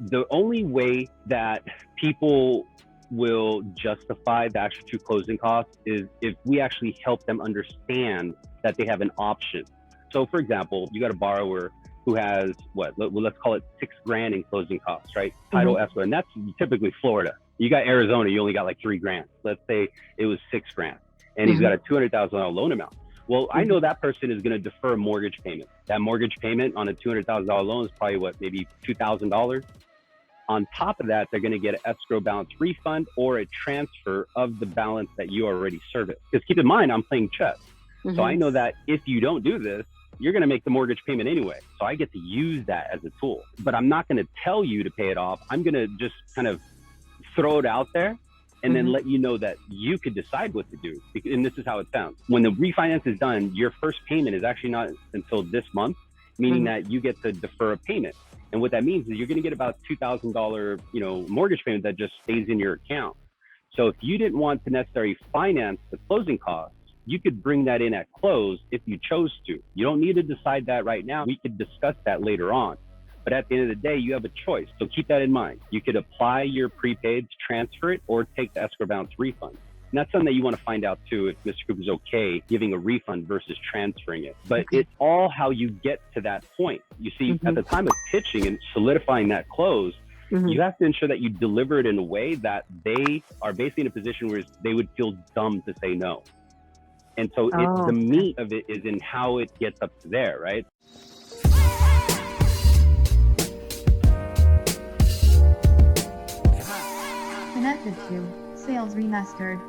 The only way that people will justify the actual true closing costs is if we actually help them understand that they have an option. So for example, you got a borrower who has let's call it $6,000 in closing costs, right? Title, escrow, and that's typically Florida. You got Arizona, you only got like $3,000. Let's say it was $6,000 and he's got a $200,000 loan amount. Well, I know that person is going to defer a mortgage payment. That mortgage payment on a $200,000 loan is probably maybe $2,000. On top of that, they're going to get an escrow balance refund or a transfer of the balance that you already serviced. Because keep in mind, I'm playing chess. So I know that if you don't do this, you're going to make the mortgage payment anyway. So I get to use that as a tool. But I'm not going to tell you to pay it off. I'm going to just kind of throw it out there and then let you know that you could decide what to do. And this is how it sounds. When the refinance is done, your first payment is actually not until this month, meaning that you get to defer a payment. And what that means is you're going to get about $2,000, mortgage payment that just stays in your account. So if you didn't want to necessarily finance the closing costs, you could bring that in at close if you chose to. You don't need to decide that right now. We could discuss that later on. But at the end of the day, you have a choice. So keep that in mind. You could apply your prepaid, transfer it, or take the escrow balance refund. And that's something that you want to find out too, if Mr. Group is okay giving a refund versus transferring it. But it's all how you get to that point. You see, at the time of pitching and solidifying that close, you have to ensure that you deliver it in a way that they are basically in a position where they would feel dumb to say no. And so the meat of it is in how it gets up to there, right? Connected to Sales Remastered.